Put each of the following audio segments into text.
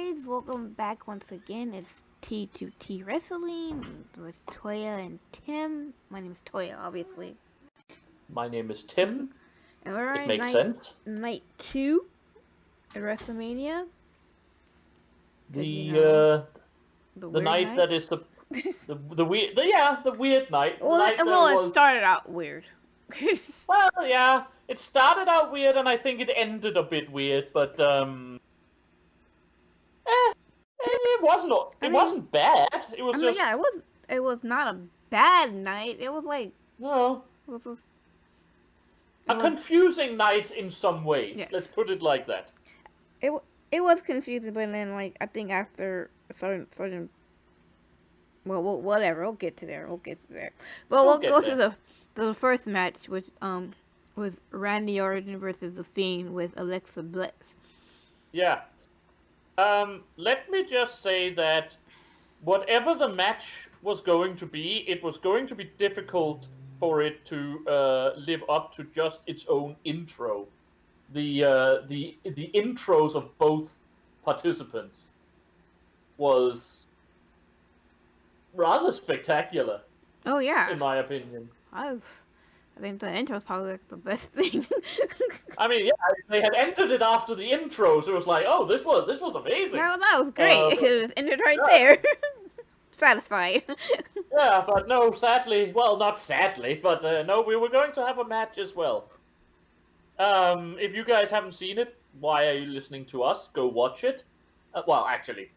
guys, welcome back once again. It's T2T Wrestling with Toya and Tim. My name is Toya, obviously. My name is Tim. And we're It on makes sense. night 2 at WrestleMania. The night night that is the weird the weird night. It started out weird. Well, yeah, it started out weird, and I think it ended a bit weird, but it wasn't bad. It was it was not a bad night. It was like no. It was a confusing night in some ways. Yes. Let's put it like that. It was confusing, but then I think after certain well, whatever. We'll get to there. But we'll go to the first match, which was Randy Orton versus The Fiend with Alexa Blitz. Yeah. Let me just say that whatever the match was going to be, it was going to be difficult for it to live up to just its own intro. The intros of both participants was rather spectacular. Oh yeah, in my opinion. I think the intro was probably like the best thing. I mean, yeah, they had entered it after the intro, so it was like, oh, this was amazing. That was great. It was ended right there. Satisfied. Yeah, but no, sadly, well, not sadly, but no, we were going to have a match as well. If you guys haven't seen it, why are you listening to us? Go watch it. Well, actually,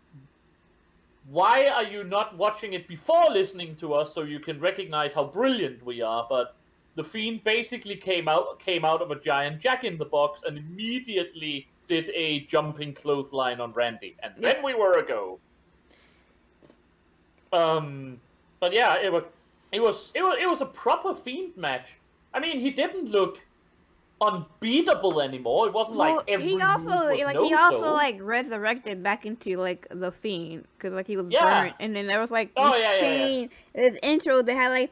why are you not watching it before listening to us so you can recognize how brilliant we are? But The Fiend basically came out of a giant Jack-in-the-Box and immediately did a jumping clothesline on Randy, and then we were a go. But yeah, it was a proper Fiend match. I mean, he didn't look unbeatable anymore. It wasn't like every move was he also like resurrected back into like the Fiend because he was burnt, and then there was like this intro that had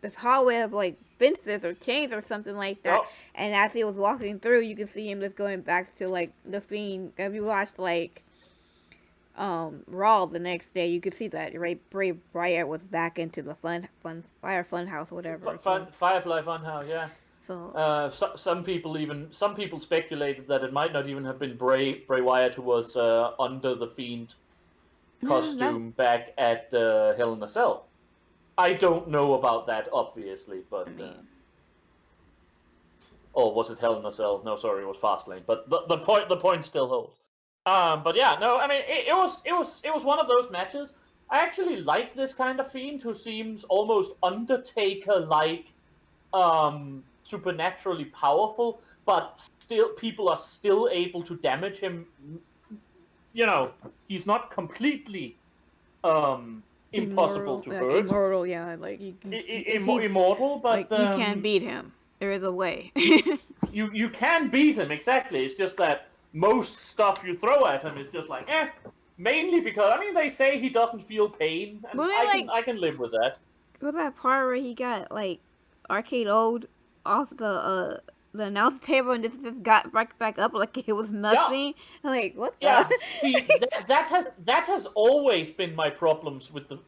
this hallway of like fences or chains or something like that. And as he was walking through, you can see him just going back to like the Fiend. If you watched like Raw the next day, you could see that Bray Wyatt was back into the Funhouse, whatever. Firefly Funhouse, yeah. So some people speculated that it might not even have been Bray Wyatt who was under the Fiend costume back at Hell in a Cell. I don't know about that, obviously, but or was it Hell in a Cell? No, sorry, it was Fastlane. But the point still holds. But yeah, no, I mean it was one of those matches. I actually like this kind of Fiend who seems almost Undertaker-like, supernaturally powerful, but still people are still able to damage him. You know, he's not completely impossible to hurt. Immortal, yeah, like immortal, but like you can't beat him. There is a way. you can beat him, exactly. It's just that most stuff you throw at him is just like, mainly because, I mean, they say he doesn't feel pain, and I can live with that. Was that part where he got, like, arcade old off the announce table and just got right back up like it was nothing? Yeah. Like, what the? Yeah, see, that has always been my problem with the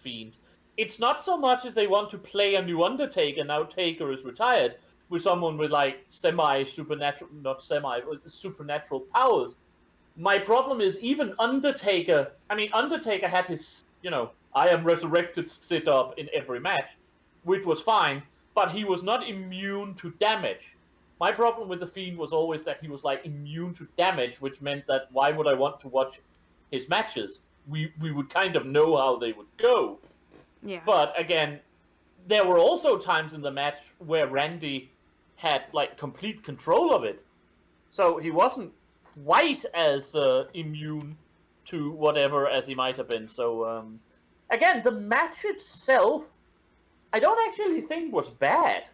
Fiend. It's not so much that they want to play a new Undertaker, now Taker is retired, with someone with like supernatural powers. My problem is even Undertaker. I mean, Undertaker had his, I am resurrected sit up in every match, which was fine, but he was not immune to damage. My problem with the Fiend was always that he was like immune to damage, which meant that why would I want to watch his matches? We would kind of know how they would go. Yeah. But again, there were also times in the match where Randy had like complete control of it, so he wasn't quite as immune to whatever as he might have been. So again, the match itself, I don't actually think was bad.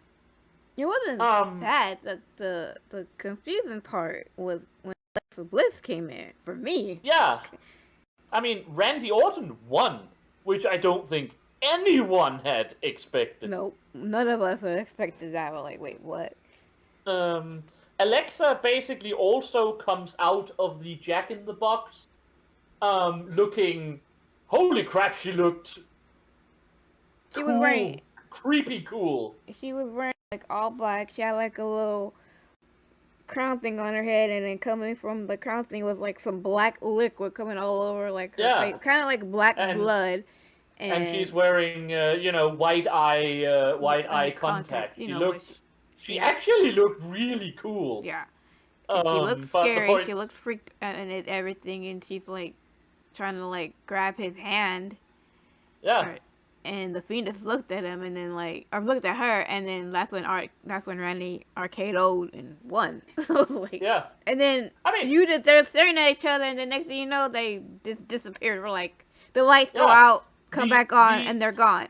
It wasn't bad. The confusing part was when Alexa Bliss came in for me. Yeah, I mean, Randy Orton won, which I don't think anyone had expected. Nope, none of us had expected that. We're like, wait, what? Alexa basically also comes out of the Jack in the Box, looking, holy crap, she looked She cool, was wearing creepy cool. She was wearing like all black. She had like a little crown thing on her head, and then coming from the crown thing was like some black liquid coming all over like her face, kind of like black blood. And she's wearing, white eye contact. She actually looked really cool. Yeah. And she looked scary. She looked freaked out and everything, and she's like trying to like grab his hand. Yeah. And the Fiend just looked at him, and then looked at her, and then that's when Randy RKO'd and won. So like, yeah. And then they're staring at each other, and the next thing you know, they just disappeared. We're like, the lights go out, come back on, and they're gone.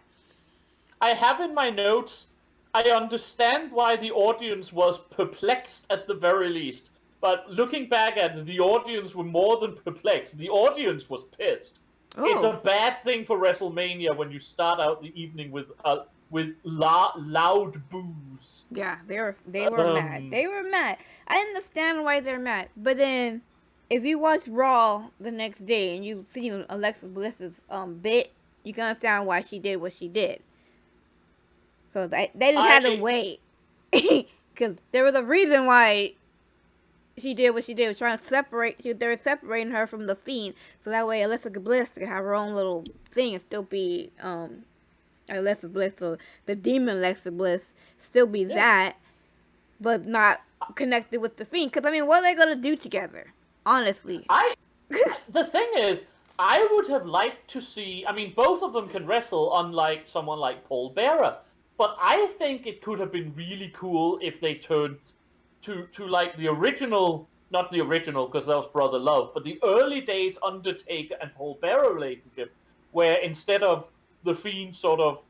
I have in my notes, I understand why the audience was perplexed at the very least, but looking back at it, the audience were more than perplexed. The audience was pissed. Ooh. It's a bad thing for WrestleMania when you start out the evening with loud boos. Yeah, they were mad. They were mad. I understand why they're mad, but then if you watch Raw the next day and you see Alexa Bliss's bit, you can understand why she did what she did. So they just had to wait, because there was a reason why she did what she did. Was trying to separate. They were separating her from the Fiend, so that way Alexa Bliss could have her own little thing and still be Alexa Bliss, so the demon Alexa Bliss still be that, but not connected with the Fiend. Because what are they gonna do together? Honestly, the thing is, I would have liked to see. Both of them can wrestle, unlike someone like Paul Bearer. But I think it could have been really cool if they turned to like the original, not the original because that was Brother Love, but the early days Undertaker and Paul Bearer relationship, where instead of the Fiend sort of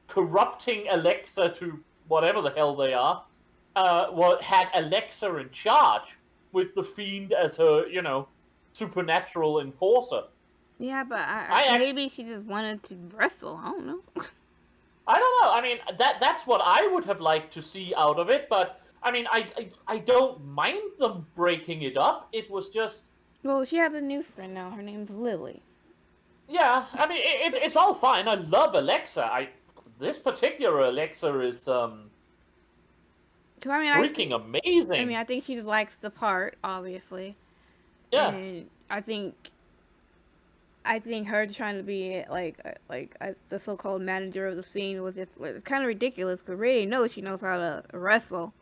corrupting Alexa to whatever the hell they are, had Alexa in charge with the Fiend as her, supernatural enforcer. Yeah, but maybe she just wanted to wrestle. I don't know. I don't know. That's what I would have liked to see out of it, but I don't mind them breaking it up. It was just... Well, she has a new friend now. Her name's Lily. Yeah, it's all fine. I love Alexa. This particular Alexa is freaking amazing. I think she just likes the part, obviously. Yeah. And I think her trying to be like the so-called manager of the Fiend was just kind of ridiculous, because Ray knows she knows how to wrestle.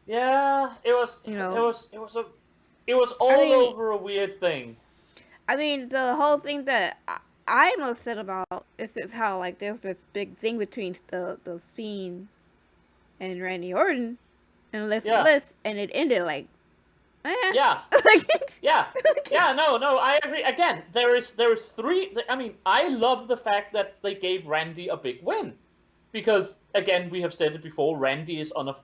Yeah, it was. It was all over a weird thing. The whole thing that I'm upset about is how there's this big thing between the Fiend and Randy Orton and Alexa Bliss, and it ended Yeah. Yeah, no, I agree. Again, there is three... I love the fact that they gave Randy a big win. Because, again, we have said it before, Randy is on a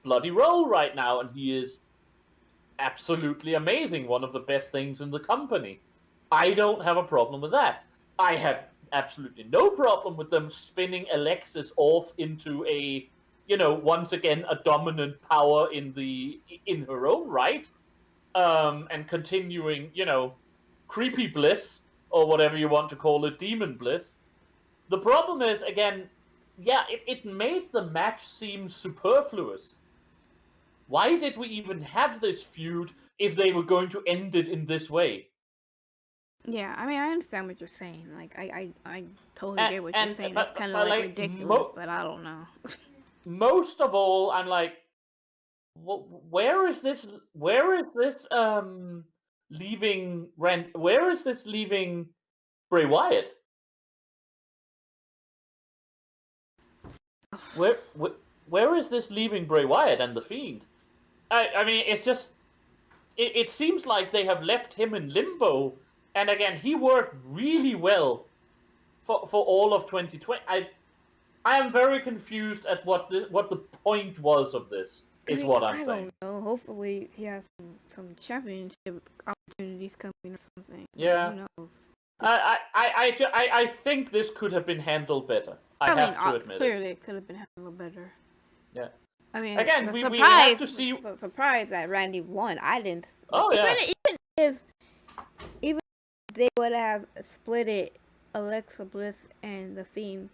bloody roll right now, and he is absolutely amazing. One of the best things in the company. I don't have a problem with that. I have absolutely no problem with them spinning Alexis off into a, once again, a dominant power in her own right. And continuing, creepy Bliss, or whatever you want to call it, demon Bliss. The problem is, again, it made the match seem superfluous. Why did we even have this feud if they were going to end it in this way? Yeah, I understand what you're saying. I totally get what you're saying. It's kind of ridiculous, but I don't know. Most of all, I'm like, where is this leaving Bray Wyatt? Where is this leaving Bray Wyatt and the Fiend? It's just it seems like they have left him in limbo, and again, he worked really well for all of 2020. I am very confused at what the point was of this. Is what I'm saying. I don't know. Hopefully, he has some championship opportunities coming or something. Yeah. Who knows? I think this could have been handled better. I have to admit clearly it could have been handled better. Yeah. I mean, again, we have to see. Surprised that Randy won. I didn't. Oh yeah. Even if they would have split it, Alexa Bliss and the Fiend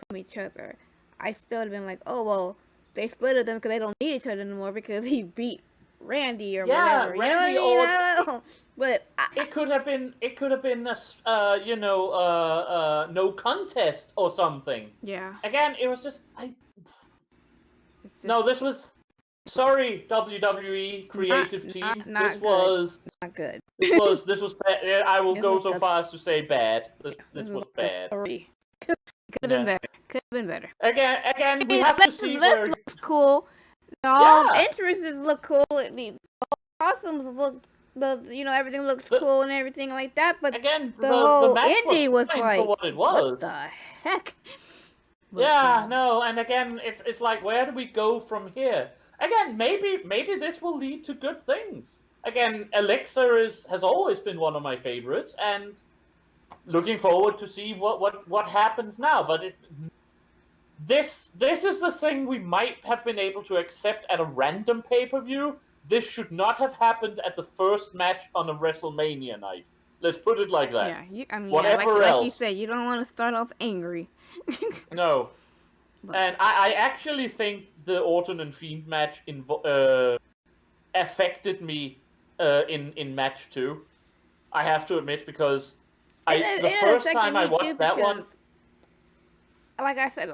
from each other, I still would have been like, oh well, they split them because they don't need each other anymore because he beat Randy or whatever. Randy, you know what I mean? But it could have been a no contest or something. Yeah. Again, it was just No, this was. Sorry, WWE creative team. This was not good. This was bad. I will go so far as to say bad. This was bad. Could have been better. Could have been better. Again, we have to see where. Looks cool. All entrances look cool. The costumes look. Everything looks cool and everything like that. But again, the whole indie was like, for what it was. What the heck? Yeah, no, and again, it's like, where do we go from here? Again, maybe this will lead to good things. Again, Alexa has always been one of my favorites, and looking forward to see what happens now. But this is the thing we might have been able to accept at a random pay-per-view. This should not have happened at the first match on a WrestleMania night. Let's put it like that. Yeah, Whatever else. Like you said, you don't want to start off angry. No. And I actually think the Orton and Fiend match affected me in match 2. I have to admit, because the first time I watched that one, like I said,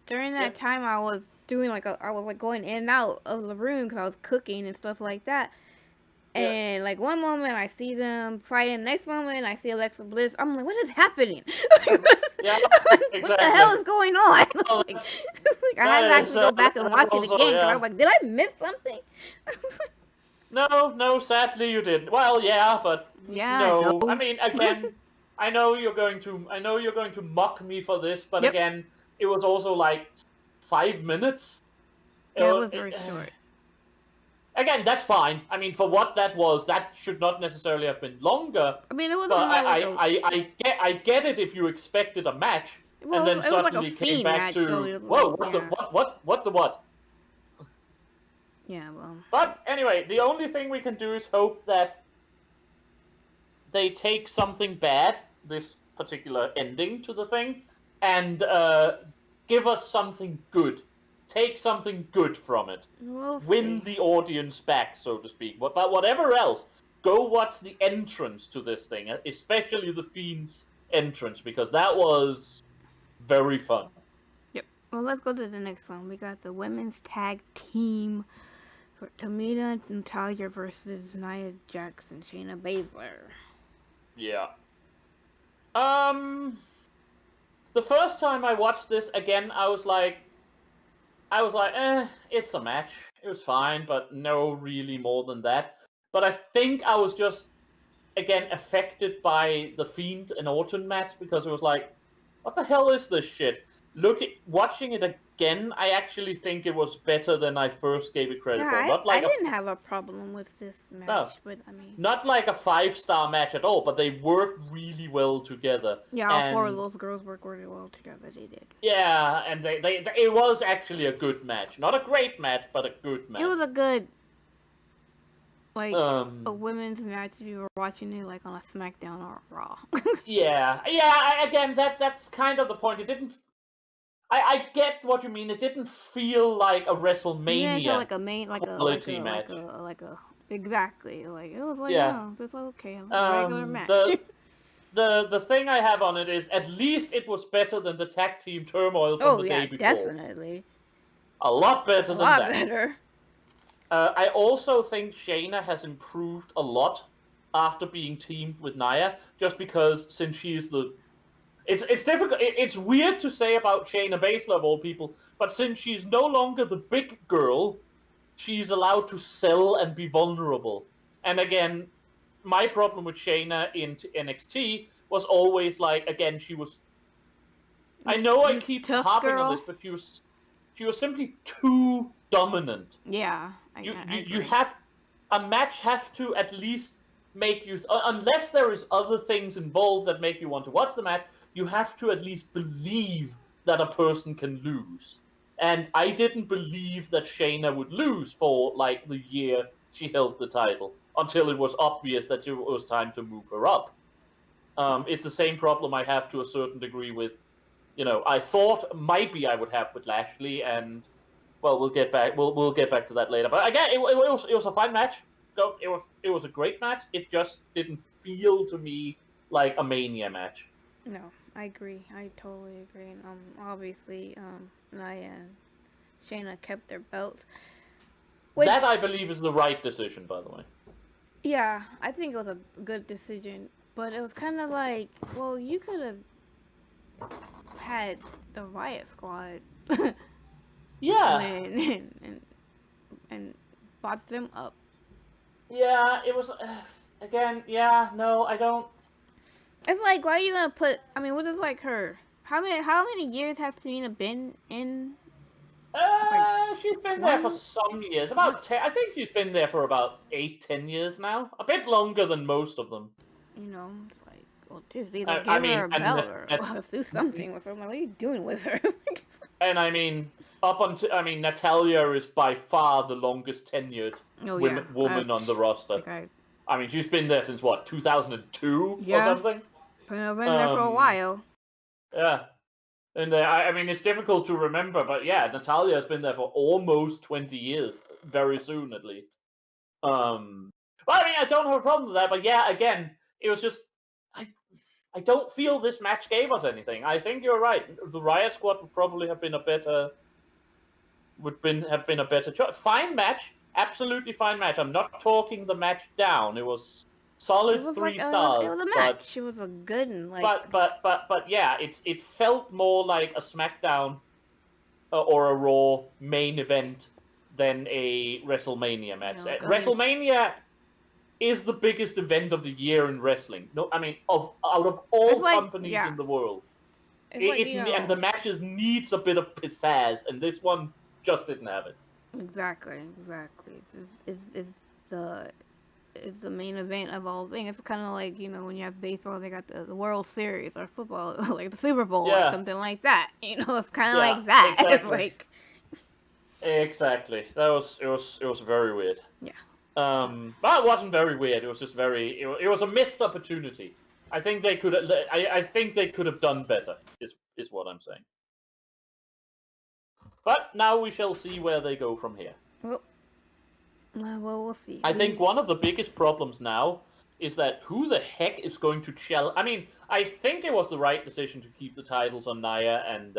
during that time I was doing I was going in and out of the room because I was cooking and stuff like that. And like one moment I see them fighting, next moment I see Alexa Bliss. I'm like, what is happening? Exactly. What the hell is going on? I had to actually go back and watch it again because I was like, did I miss something? No, sadly you didn't. Well, yeah, but no. I mean, again, I know you're going to mock me for this, but again, it was also like 5 minutes. Yeah, it was very short. Again, that's fine. I mean, for what that was, that should not necessarily have been longer. I mean, it was. But I get it if you expected a match and then suddenly came back to what? Yeah, well. But anyway, the only thing we can do is hope that they take something bad, this particular ending to the thing, and give us something good. Take something good from it. Win the audience back, so to speak. But whatever else, go watch the entrance to this thing, especially the Fiend's entrance, because that was very fun. Yep. Well, let's go to the next one. We got the women's tag team for Tamina and Natalia versus Nia Jax and Shayna Baszler. Yeah. The first time I watched this, again, I was like, it's a match. It was fine, but no really more than that. But I think I was just, again, affected by the Fiend and Orton match, because it was like, what the hell is this shit? Watching it again, I actually think it was better than I first gave it credit for. I didn't have a problem with this match, but I mean, not like a 5-star match at all, but they worked really well together. Yeah, all 4 of those girls worked really well together. They did. Yeah, and it was actually a good match. Not a great match, but a good match. It was a good, a women's match if you were watching it like on a SmackDown or a Raw. Yeah. Again, that's kind of the point. It didn't. I get what you mean. It didn't feel like a WrestleMania quality match. Exactly. Like it was like, oh, it's okay. A regular match. The thing I have on it is, at least it was better than the tag team turmoil from the day before. Definitely. A lot better than that. A lot better. I also think Shayna has improved a lot after being teamed with Nia, just because since she is the... It's difficult. It's weird to say about Shayna Baszler of all people, but since she's no longer the big girl, she's allowed to sell and be vulnerable. And again, my problem with Shayna in NXT was always like, again, she was... I know I keep harping on this, but she was simply too dominant. Yeah, you have... A match has to at least make you... Unless there is other things involved that make you want to watch the match, you have to at least believe that a person can lose. And I didn't believe that Shayna would lose for, like, the year she held the title, until it was obvious that it was time to move her up. It's the same problem I have to a certain degree with, I thought maybe I would have with Lashley, and, well, we'll get back to that later. But again, it was a fine match. It was a great match. It just didn't feel to me like a Mania match. No, I agree. I totally agree. Obviously, Nia and Shayna kept their belts. Which, that, I believe, is the right decision, by the way. Yeah, I think it was a good decision. But it was kind of like, well, you could have had the Riot Squad. Yeah. And bought them up. Yeah, it was, again, yeah, no, I don't. It's like, why are you going to put, I mean, what is like her? How many years has Serena been in? She's been there for some years. About 10. I think she's been there for about 8-10 years now. A bit longer than most of them. It's like, well, dude, either give her a belt or do something with her. I'm like, what are you doing with her? And I mean, Natalya is by far the longest tenured woman on the roster. I mean, she's been there since what, 2002 or something? Been there for a while. Yeah. And I mean, it's difficult to remember, but yeah, Natalya has been there for almost 20 years, very soon at least. Well, I mean, I don't have a problem with that, but yeah, again, it was just, I don't feel this match gave us anything. I think you're right. The Riot Squad would probably have been a better, choice. Fine match, absolutely fine match. I'm not talking the match down. It was solid 3 stars. It was a match. It was a good one. Like... But yeah, it felt more like a SmackDown or a Raw main event than a WrestleMania match. WrestleMania is the biggest event of the year in wrestling. No, I mean, out of all companies in the world, and the matches needs a bit of pizzazz, and this one just didn't have it. Exactly. It's the main event of all things. It's kind of like, when you have baseball, they got the World Series, or football, like the Super Bowl or something like that. It's kind of like that. Exactly. Exactly. It was very weird. Yeah. But it wasn't very weird. It was just it was a missed opportunity. I think they could have done better. Is what I'm saying. But now we shall see where they go from here. Well, we'll see. I think one of the biggest problems now is that who the heck is going to challenge? I mean, I think it was the right decision to keep the titles on Nia and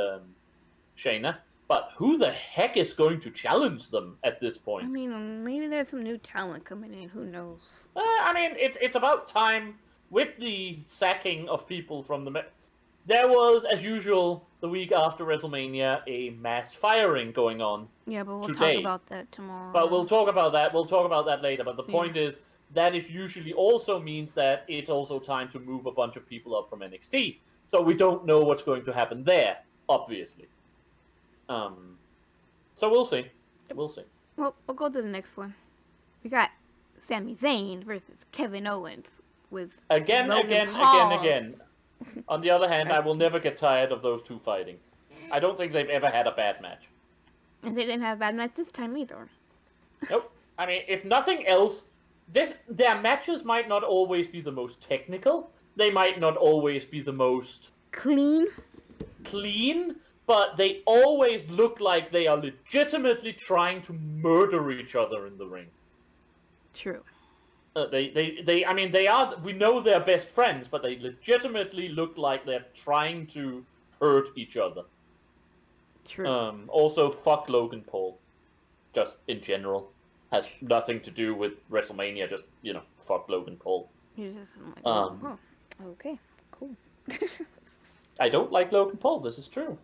Shayna, but who the heck is going to challenge them at this point? I mean, maybe there's some new talent coming in. Who knows? I mean, it's about time. With the sacking of people from the... There was, as usual, the week after WrestleMania, a mass firing going on. Yeah, but we'll talk about that tomorrow. But we'll talk about that. We'll talk about that later. But the point is, that it usually also means that it's also time to move a bunch of people up from NXT. So we don't know what's going to happen there, obviously. So we'll see. We'll see. Well, we'll go to the next one. We got Sami Zayn versus Kevin Owens with Again. On the other hand, I will never get tired of those two fighting. I don't think they've ever had a bad match. And they didn't have a bad match this time either. Nope. I mean, if nothing else, their matches might not always be the most technical. They might not always be the most... Clean, but they always look like they are legitimately trying to murder each other in the ring. True. I mean, they are, we know they're best friends, but they legitimately look like they're trying to hurt each other. True. Also, fuck Logan Paul. Just in general. Has nothing to do with WrestleMania, just, fuck Logan Paul. You're just like, okay, cool. I don't like Logan Paul, this is true.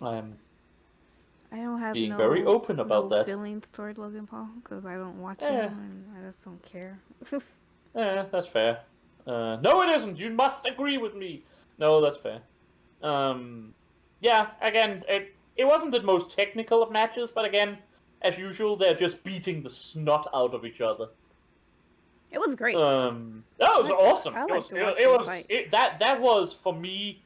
I don't have being very open about that. Feelings toward Logan Paul because I don't watch him and I just don't care. Yeah, that's fair. No, it isn't. You must agree with me. No, that's fair. Yeah, again, it wasn't the most technical of matches, but again, as usual, they're just beating the snot out of each other. It was great. That was awesome. That was for me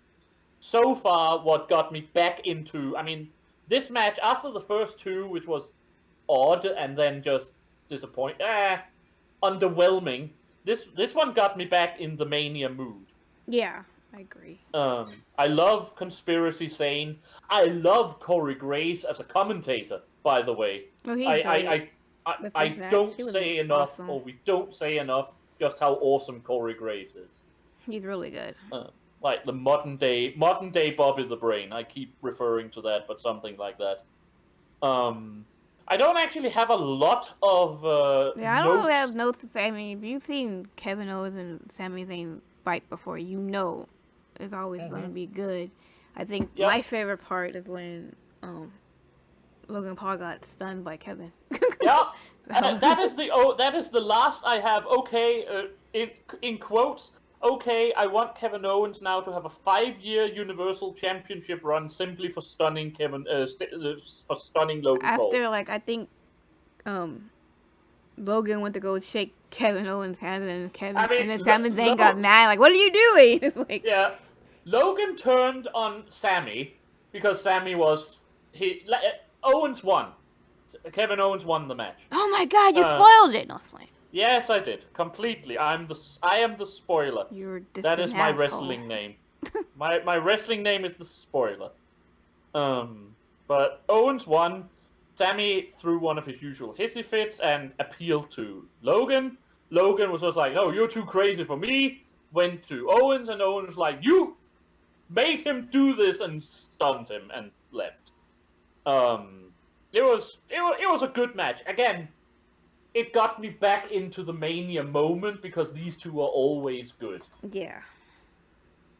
so far what got me back into. I mean, this match, after the first two, which was odd and then just underwhelming, this one got me back in the Mania mood. Yeah, I agree. I love Conspiracy Sane. I love Corey Graves as a commentator, by the way. Oh, he's great. I don't say enough, or we don't say enough, just how awesome Corey Graves is. He's really good. Like the modern day Bobby the Brain. I keep referring to that, but something like that. I don't actually have a lot of I don't really have notes to say. I mean, if you've seen Kevin Owens and Sami Zayn fight before, you know it's always going to be good. I think my favorite part is when Logan Paul got stunned by Kevin. Yeah, that is the last I have. Okay, in quotes. Okay, I want Kevin Owens now to have a 5-year Universal Championship run simply for stunning for stunning Logan Paul. After I think Logan went to go shake Kevin Owens' hand, and then Sami Zayn got mad. Like, what are you doing? It's like, yeah, Logan turned on Sami because Sami was Owens won. Kevin Owens won the match. Oh my God, you spoiled it! No, explain. Yes, I did completely. I am the spoiler. That is my wrestling name. my wrestling name is the spoiler. But Owens won. Sami threw one of his usual hissy fits and appealed to Logan. Logan was just like, "No, you're too crazy for me." Went to Owens, and Owens was like, "You made him do this," and stunned him and left. It was a good match. Again, it got me back into the Mania moment because these two are always good. Yeah.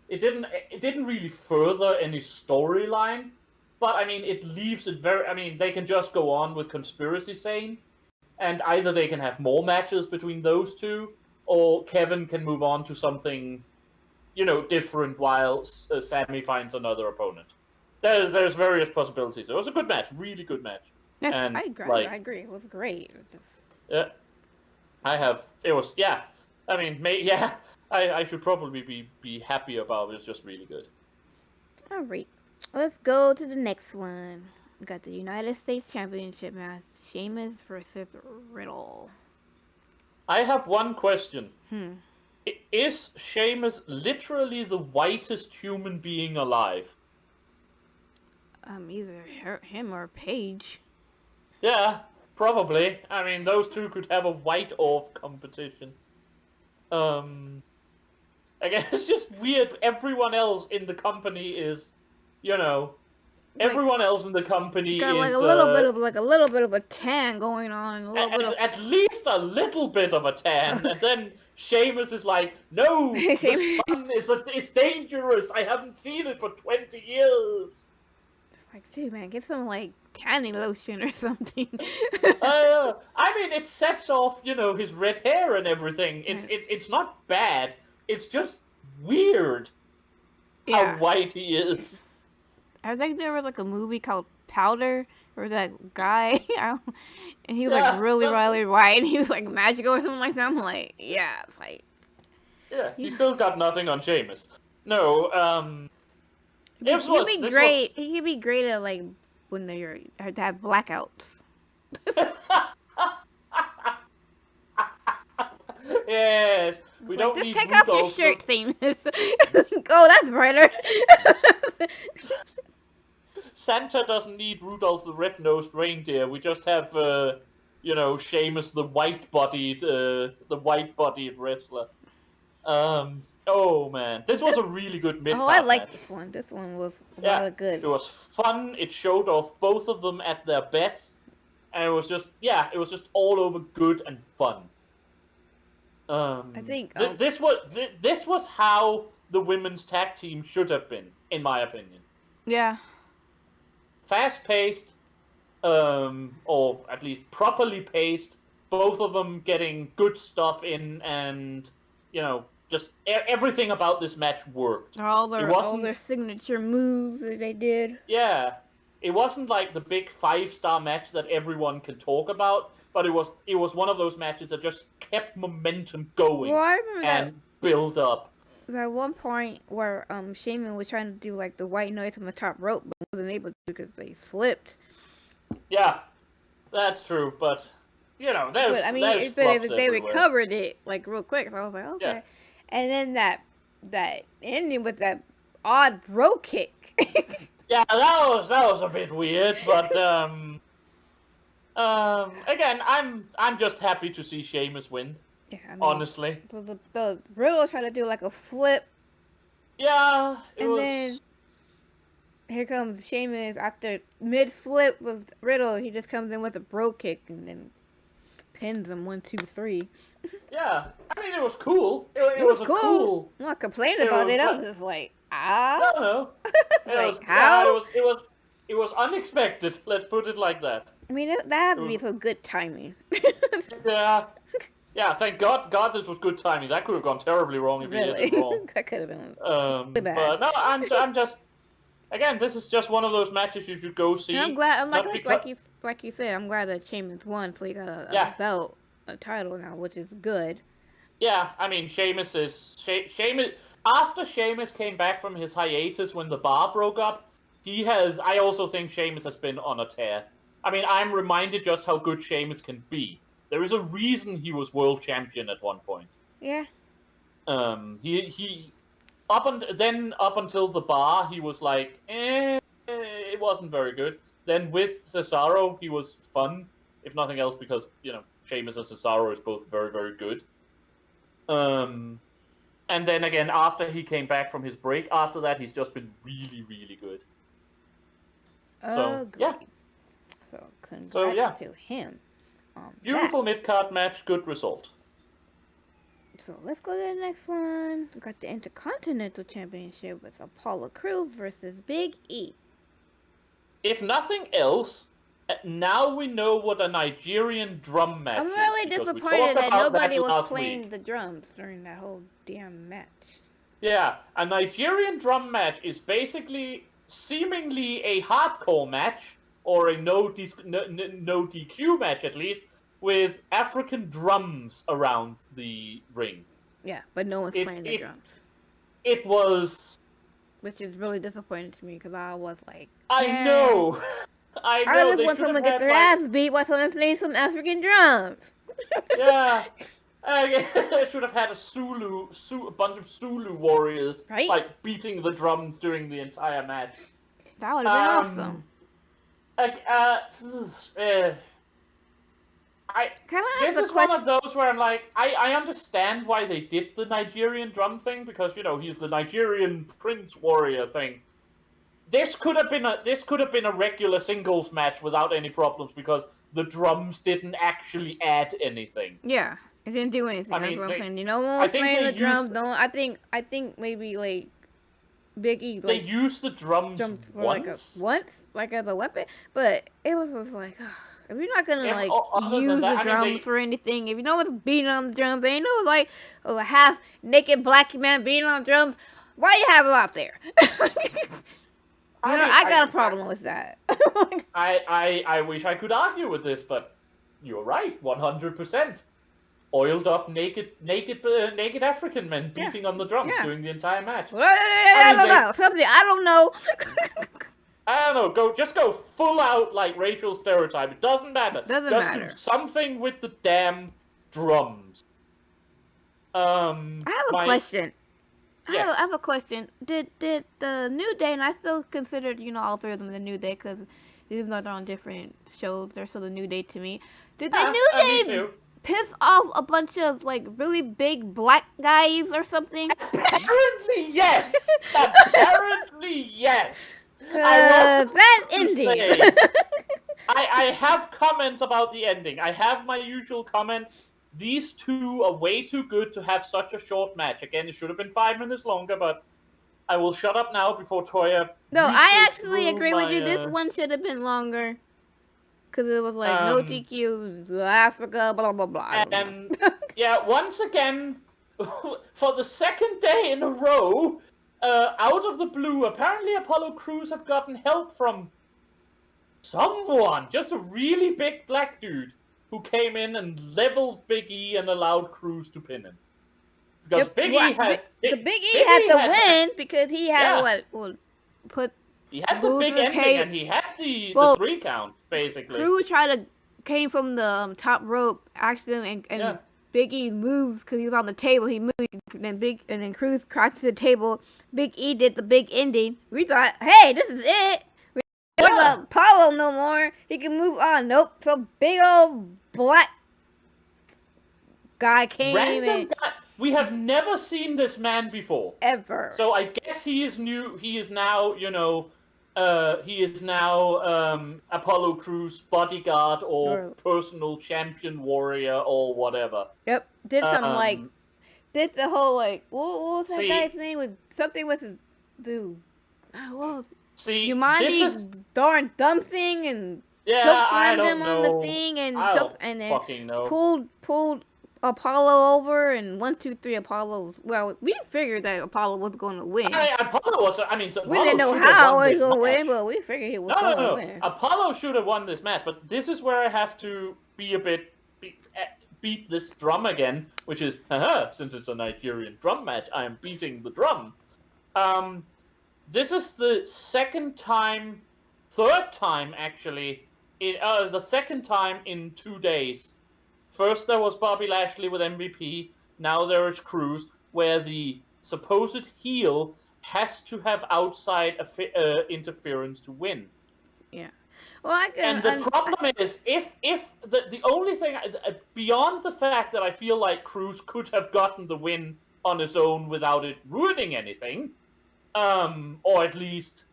It didn't really further any storyline, but I mean it leaves it very. I mean they can just go on with Conspiracy Sane, and either they can have more matches between those two, or Kevin can move on to something, different while Sami finds another opponent. There's various possibilities. It was a good match, really good match. Yes, and, I agree. It was great. Yeah, It was. Yeah, I mean, I should probably be happy about it. It's just really good. All right, let's go to the next one. We got the United States Championship match: Sheamus versus Riddle. I have one question. Is Sheamus literally the whitest human being alive? Either him or Paige. Yeah, probably. I mean, those two could have a white-off competition. Again, it's just weird. Everyone else in the company is, everyone else in the company got is a little bit of a tan going on. At least a little bit of a tan, and then Sheamus is like, "No, the sun it's dangerous. I haven't seen it for 20 years." Like, dude, man, get some tanning lotion or something. I mean, it sets off, his red hair and everything. It's not bad. It's just weird how white he is. I think there was a movie called Powder, where that guy, and he was really white, and he was magical or something like that. I'm like, yeah, it's like. Yeah, he still got nothing on Sheamus. No, He could be great at when they have to have blackouts. Yes, we don't need. Just take off your shirt, Seamus. Oh, that's brighter. Santa doesn't need Rudolph the Red-Nosed Reindeer. We just have, Sheamus the white-bodied wrestler. Oh man, this was a really good mid-card match. I like this one. This one was a lot of good. It was fun. It showed off both of them at their best, and it was just all over good and fun. I think this was how the women's tag team should have been, in my opinion. Yeah. Fast-paced, or at least properly paced. Both of them getting good stuff in, and just everything about this match worked. All their signature moves that they did. Yeah, it wasn't like the big 5-star match that everyone can talk about, but it was one of those matches that just kept momentum going and build up. At one point where Shaman was trying to do like the white noise on the top rope, but wasn't able to because they slipped. Yeah, that's true, but you know, there's they recovered it like real quick. So I was like, okay. Yeah. And then that ending with that odd bro kick. Yeah, that was a bit weird, but again, I'm just happy to see Sheamus win. Yeah, I mean, honestly. The Riddle tried to do like a flip. Yeah, then here comes Sheamus after mid flip with Riddle. He just comes in with a bro kick and then pins him 1, 2, 3. Yeah, I mean it was cool. It was cool. I'm not complaining about it. I was just like, ah. No. How? Yeah, it was unexpected. Let's put it like that. I mean, that had to be some good timing. Yeah. Yeah, thank God this was good timing. That could have gone terribly wrong if he did it wrong. That could have been really bad. But no, I'm just again, this is just one of those matches you should go see. And I'm glad. Like you said, I'm glad that Sheamus won, so he got a belt, a title now, which is good. Yeah, I mean, Sheamus after Sheamus came back from his hiatus when the bar broke up, I also think Sheamus has been on a tear. I mean, I'm reminded just how good Sheamus can be. There is a reason he was world champion at one point. Yeah. He up until the bar, he was like, it wasn't very good. Then with Cesaro, he was fun, if nothing else, because Sheamus and Cesaro is both very, very good. And then again, after he came back from his break, after that, he's just been really, really good. So, yeah. So, congrats to him. Beautiful mid-card match, good result. So, let's go to the next one. We got the Intercontinental Championship with Apollo Crews versus Big E. If nothing else, now we know what a Nigerian drum match is. I'm really disappointed that nobody was playing the drums during that whole damn match. Yeah, a Nigerian drum match is basically seemingly a hardcore match, or a no DQ match at least, with African drums around the ring. Yeah, but no one's playing the drums. It was... Which is really disappointing to me, because I was like... I know! I just want someone to get their ass beat while someone plays some African drums. Yeah. They should have had a bunch of Zulu warriors, right? Like, beating the drums during the entire match. That would have been awesome. This is one of those where I'm like, I understand why they did the Nigerian drum thing, because, he's the Nigerian Prince Warrior thing. This could have been a regular singles match without any problems, because the drums didn't actually add anything. Yeah, it didn't do anything. That's what I'm saying. No one was playing the drums. No, I think maybe like Big E. They used the drums once, like as a weapon, but it was just like, if you're not gonna use the drums for anything, if you know what's beating on the drums, ain't no like a half naked black man beating on drums. Why you have them out there? I got a problem with that. I wish I could argue with this, but you're right, 100%. Oiled up naked African men beating on the drums during the entire match. Something I don't know. I don't know. Just go full out like racial stereotype. It doesn't matter. Just do something with the damn drums. I have a question. Yes. I have a question. Did the New Day, and I still considered all three of them the New Day, because even though they're on different shows, they're still the New Day to me. Did the New Day piss off a bunch of like really big black guys or something? Apparently yes. Apparently yes. That ending. I have comments about the ending. I have my usual comment. These two are way too good to have such a short match. Again, it should have been 5 minutes longer, but I will shut up now before Toya... No, I actually agree with you. This one should have been longer. Because it was like, no DQ, Africa, blah, blah, blah. And, yeah, once again, for the second day in a row, out of the blue, apparently Apollo Crews have gotten help from someone. Just a really big black dude who came in and leveled Big E and allowed Crews to pin him. Because Big E had the Big E had the win because he had he had the big ending and he had the 3 count basically. Cruz came from the top rope accident and Big E moved because he was on the table. He moved and then Cruz crashed to the table. Big E did the big ending. We thought, hey, this is it. We don't worry about Apollo no more. He can move on. Nope. So big old black guy came we have never seen this man before. Ever. So I guess he is new. He is now, Apollo Crews bodyguard or personal champion warrior or whatever. Yep. Did some did the whole what was that guy's name? With something with his dude. Humanity's darn dumb thing and choke slammed him on the thing and then pulled Apollo over and 1, 2, 3 Apollo. Well, we figured that Apollo was going to win. We didn't know how he was going to win, but we figured he was going to win. Apollo should have won this match, but this is where I have to be a bit beat this drum again, which is since it's a Nigerian drum match, I am beating the drum. This is the third time actually. The second time in 2 days. First, there was Bobby Lashley with MVP. Now there is Cruz, where the supposed heel has to have outside interference to win. Yeah. Well, the problem is, if the only thing beyond the fact that I feel like Cruz could have gotten the win on his own without it ruining anything, or at least.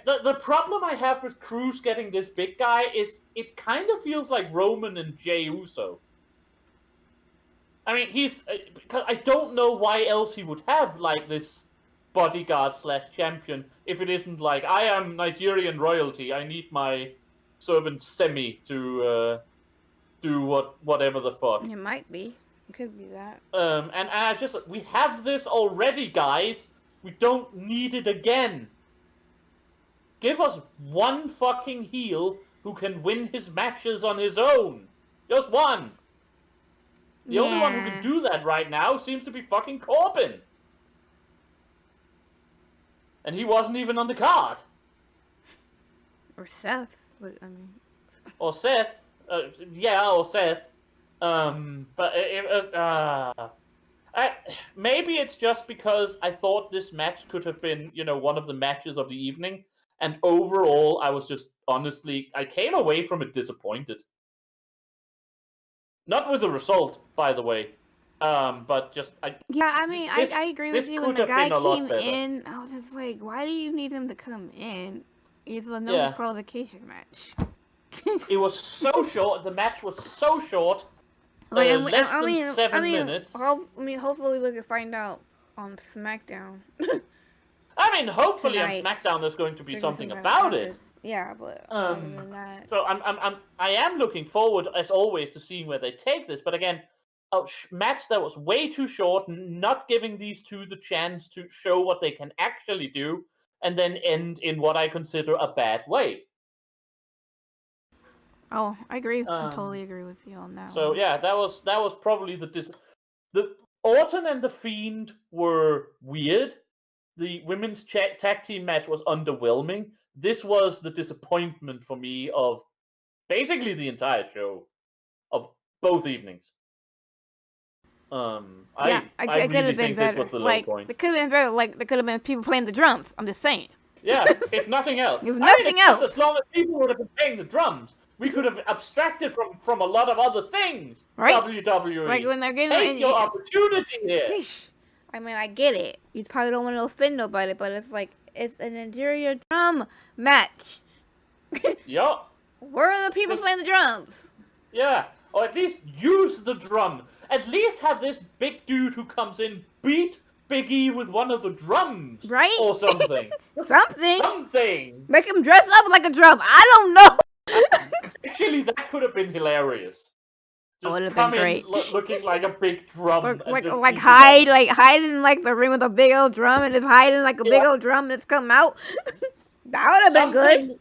The problem I have with Cruz getting this big guy is it kind of feels like Roman and Jey Uso. I mean, because I don't know why else he would have like this bodyguard / champion if it isn't like, I am Nigerian royalty. I need my servant Semi to do whatever the fuck. It might be. It could be that. And we have this already, guys. We don't need it again. Give us one fucking heel who can win his matches on his own. Just one. The only one who can do that right now seems to be fucking Corbin. And he wasn't even on the card. Or Seth. But, I mean... Or Seth. Or Seth. Maybe it's just because I thought this match could have been, one of the matches of the evening. And overall, I was just, honestly, I came away from it disappointed. Not with the result, by the way. But just... I agree with you. When the guy came in, I was just like, why do you need him to come in? It's a no disqualification match. It was so short. The match was so short. Less than 7 minutes. Hopefully we can find out on SmackDown. Hopefully tonight, on SmackDown there's going to be something about it. Yeah, but other than that. So I am looking forward, as always, to seeing where they take this. But again, a match that was way too short, not giving these two the chance to show what they can actually do, and then end in what I consider a bad way. Oh, I agree. I totally agree with you on that. So yeah, that was probably the Orton and the Fiend were weird. The women's tag team match was underwhelming. This was the disappointment for me of basically the entire show, of both evenings. I really think this was the low point. It could have been better. There could have been people playing the drums. I'm just saying. Yeah, if nothing else. As long as people would have been playing the drums, we could have abstracted from a lot of other things. Right. WWE. Like when they're getting take your opportunity here. I get it. You probably don't want to offend nobody, but it's like, it's a Nigerian drum match. Yup. Where are the people playing the drums? Yeah, or at least use the drum. At least have this big dude who comes in beat Big E with one of the drums. Right? Or something. Something. Make him dress up like a drum. I don't know. Actually, that could have been hilarious. Just would have been great. Looking like a big drum. Hiding like the ring with a big old drum and just hiding like a big old drum that's come out. That would have been good.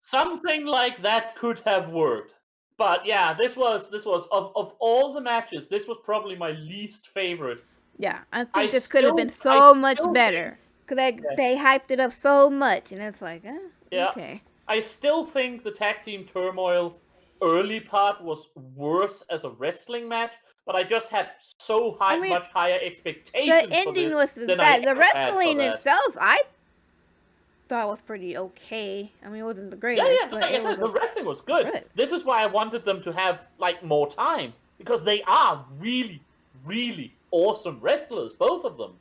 Something like that could have worked. But yeah, this was of all the matches, this was probably my least favorite Yeah, I think this could have been so much better. Because they hyped it up so much, and it's like, okay. I still think the tag team turmoil early part was worse as a wrestling match, but I just had much higher expectations the ending for this was than that. The wrestling itself, I thought was pretty okay. I mean, it wasn't the greatest. Yeah. Like I said, the wrestling was good. This is why I wanted them to have like more time, because they are really, really awesome wrestlers, both of them.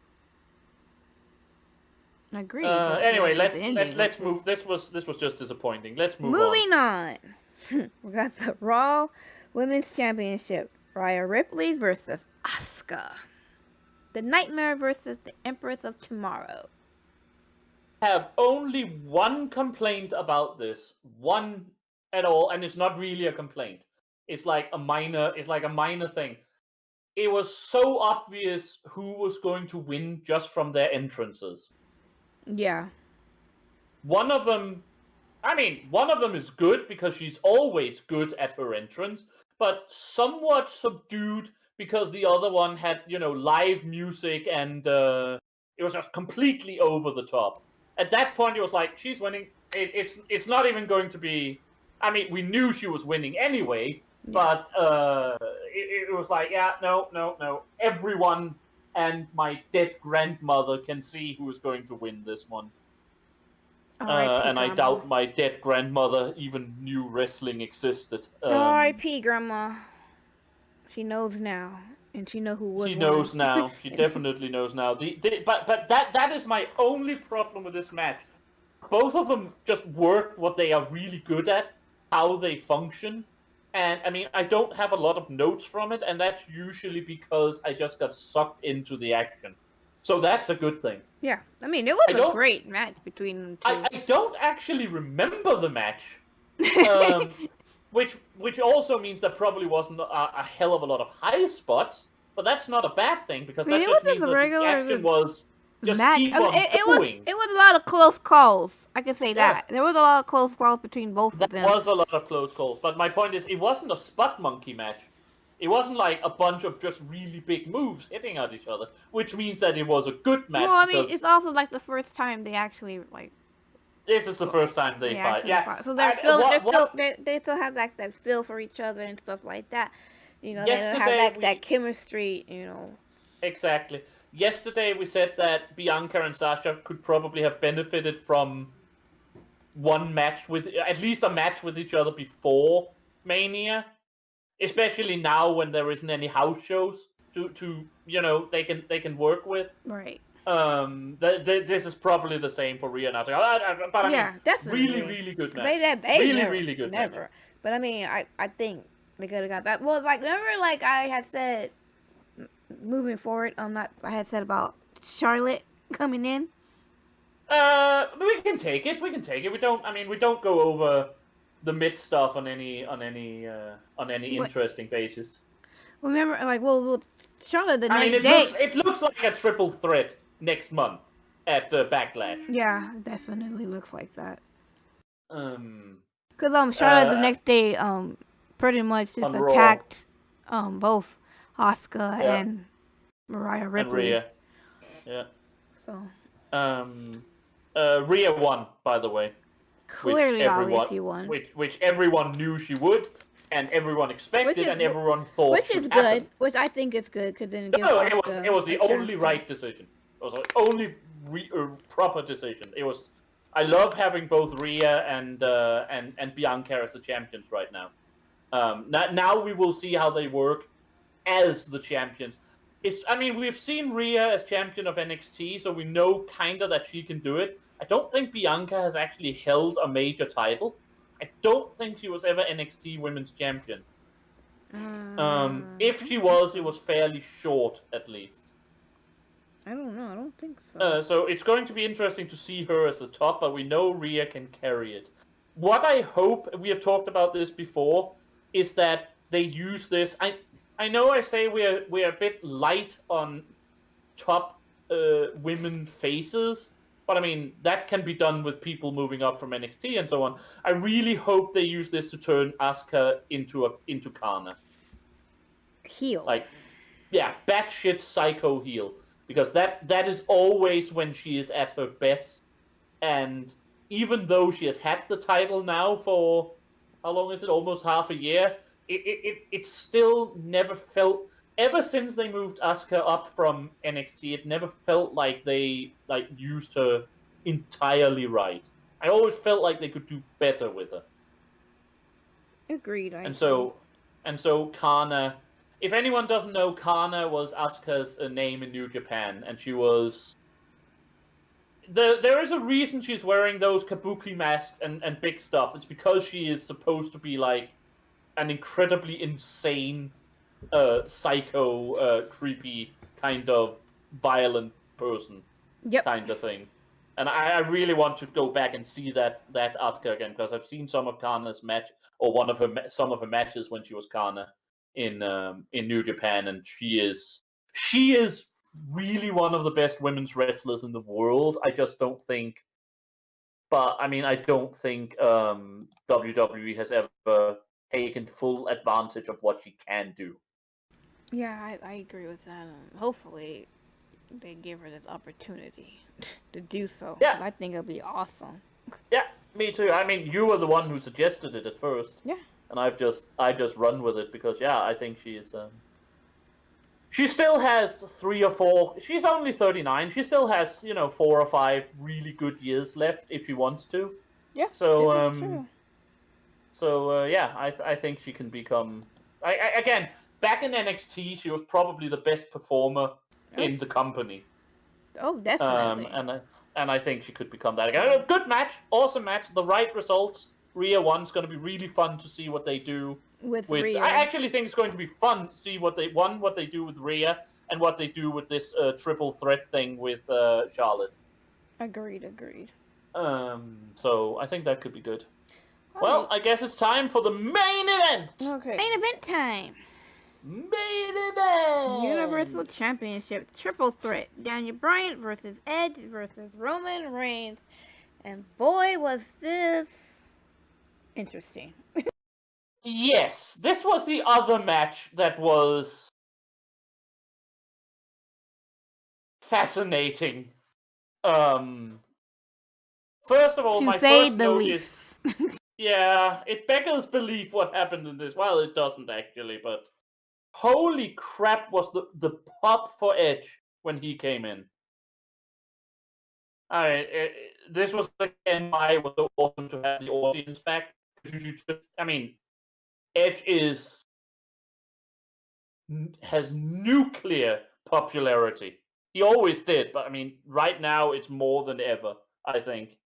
I agree. Anyway, let's move. This was just disappointing. Let's move on. Moving on. We got the Raw Women's Championship. Rhea Ripley versus Asuka. The Nightmare versus the Empress of Tomorrow. I have only one complaint about this. One at all, and it's not really a complaint. It's like a minor thing. It was so obvious who was going to win just from their entrances. Yeah. One of them is good because she's always good at her entrance, but somewhat subdued because the other one had, live music and it was just completely over the top. At that point, it was like, she's winning. It's not even going to be... I mean, we knew she was winning anyway, but it was like, no. Everyone and my dead grandmother can see who is going to win this one. And I doubt my dead grandmother even knew wrestling existed. R.I.P. Grandma. She knows now, and she knows who would. She knows now. She definitely knows now. But that is my only problem with this match. Both of them just worked what they are really good at, how they function. And, I mean, I don't have a lot of notes from it, and that's usually because I just got sucked into the action. So that's a good thing. Yeah, I mean, it was a great match between them two. I don't actually remember the match, which also means there probably wasn't a hell of a lot of high spots, but that's not a bad thing, because that just means that the action was just keep on going. It was a lot of close calls. I can say that. There was a lot of close calls between both of them. There was a lot of close calls, but my point is, it wasn't a spot monkey match. It wasn't like a bunch of just really big moves hitting at each other, which means that it was a good match. Well, I mean, it's also like the first time they actually like. This is the first time they fight. Yeah. So they still have like that feel for each other and stuff like that. They have that chemistry. Exactly. Yesterday we said that Bianca and Sasha could probably have benefited from at least a match with each other before Mania. Especially now when there isn't any house shows to they can work with. Right. This is probably the same for Rhea and Asuka. But I mean, definitely. Really, really good match. Really good match. But I mean, I think they could have got that. Well, like remember, like I had said, moving forward, I had said about Charlotte coming in. We can take it. We don't go over the mid stuff on any interesting basis. Remember, like, Charlotte the next day. It looks like a triple threat next month at Backlash. Yeah, definitely looks like that. Because Charlotte the next day pretty much just attacked both Asuka and Rhea Ripley. And Rhea. Yeah. So. Rhea won, by the way. Clearly, obviously won. Which everyone knew she would, and everyone expected, and everyone thought. Which is good. Happen. Which I think is good because then it was the only right decision. It was the only proper decision. It was. I love having both Rhea and Bianca as the champions right now. Now we will see how they work as the champions. We've seen Rhea as champion of NXT, so we know kinda that she can do it. I don't think Bianca has actually held a major title. I don't think she was ever NXT Women's Champion. If she was, it was fairly short, at least. I don't know. I don't think so. So it's going to be interesting to see her as the top, but we know Rhea can carry it. What I hope, we have talked about this before, is that they use this. I know I say we're a bit light on top women faces. But I mean, that can be done with people moving up from NXT and so on. I really hope they use this to turn Asuka into Kana. Heel. Like, batshit psycho heel, because that is always when she is at her best. And even though she has had the title now for how long is it? Almost half a year. It still never felt, ever since they moved Asuka up from NXT, it never felt like they used her entirely right. I always felt like they could do better with her. Agreed. And so Kana, if anyone doesn't know, Kana was Asuka's name in New Japan, and she was. There is a reason she's wearing those kabuki masks and big stuff. It's because she is supposed to be like an incredibly insane, psycho, creepy, kind of violent person, kind of thing. And I really want to go back and see that Asuka again, because I've seen some of Kana's match, or some of her matches when she was Kana in New Japan, and she is really one of the best women's wrestlers in the world. I just don't think, I don't think WWE has ever taken full advantage of what she can do. Yeah, I agree with that. Hopefully, they give her this opportunity to do so. Yeah, I think it'll be awesome. Yeah, me too. I mean, you were the one who suggested it at first. Yeah. And I just run with it because I think she's she still has 3 or 4. She's only 39. She still has 4 or 5 really good years left if she wants to. Yeah. So true. So I think she can become. Again, back in NXT, she was probably the best performer in the company. Oh, definitely. And I think she could become that again. Good match, awesome match, the right results. Rhea won's going to be really fun to see what they do with Rhea. I actually think it's going to be fun to see what they do with Rhea and what they do with this triple threat thing with Charlotte. Agreed. So I think that could be good. Well, I guess it's time for the main event. Okay. Main event time. Main event. Universal Championship triple threat. Daniel Bryan versus Edge versus Roman Reigns. And boy, was this interesting. Yes, this was the other match that was fascinating. First of all, my first note is, it beggars belief what happened in this. Well, it doesn't actually, but holy crap was the pop for Edge when he came in. This was again why it was so awesome to have the audience back. Edge has nuclear popularity. He always did, but right now it's more than ever, I think.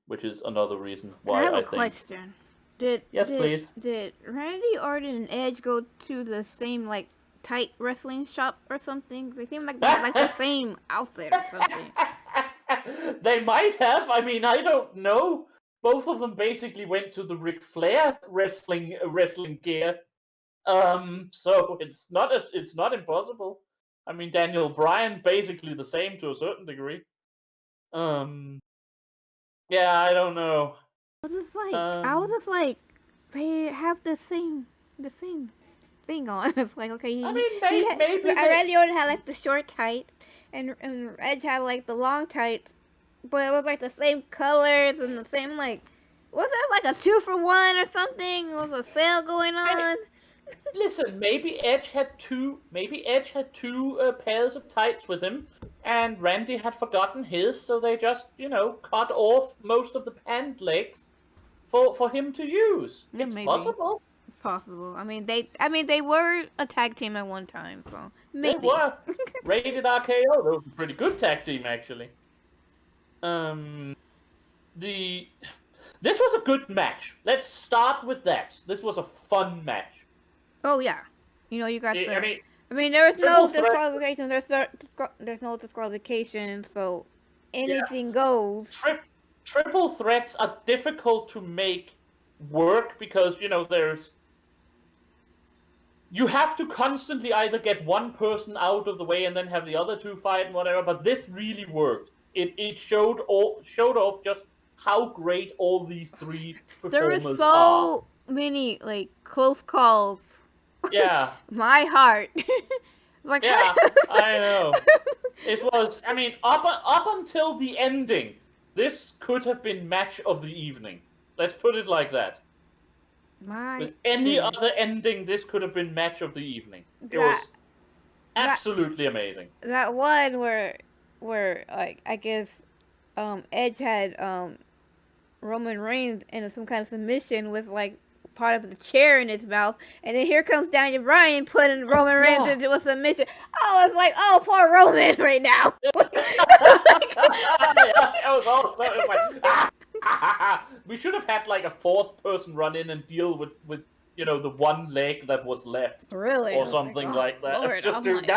Which is another reason why I have a think. question. Please. Did Randy Orton and Edge go to the same tight wrestling shop or something? They seem like they had the same outfit or something. They might have. I don't know. Both of them basically went to the Ric Flair wrestling gear. So it's not impossible. Daniel Bryan basically the same to a certain degree. Yeah, I don't know. I was just like, they have the same thing on. It's like, okay, maybe Randy Orton had the short tights, and Edge had the long tights, but it was the same colors and the same was there a 2-for-1 or something? Was a sale going on? Listen, maybe Edge had two pairs of tights with him, and Randy had forgotten his, so they just cut off most of the pant legs for him to use. Yeah, it's maybe. possible. It's possible. They were a tag team at one time, so maybe. They were. Rated RKO. They were a pretty good tag team, actually. This was a good match. Let's start with that. This was a fun match. Oh yeah, you got the. There was no disqualification. There's no disqualification, so anything goes. Triple threats are difficult to make work because you have to constantly either get one person out of the way and then have the other two fight and whatever. But this really worked. It showed off just how great all these three performers are. There were so many close calls Yeah. My heart. Like, yeah, I know. It was, I mean, up until the ending, this could have been match of the evening. Let's put it like that. My With any goodness. other ending, this could have been match of the evening. It That was that absolutely amazing. that one where like I guess Edge had Roman Reigns in some kind of submission with like part of the chair in his mouth, and then here comes Daniel Bryan putting Roman Reigns Yeah. into a submission. I was like, oh, poor Roman right now. Yeah, it was also, it was like, we should have had like a fourth person run in and deal with the one leg that was left, Really? or I was like, something oh, like that. Lord Just to, Almighty.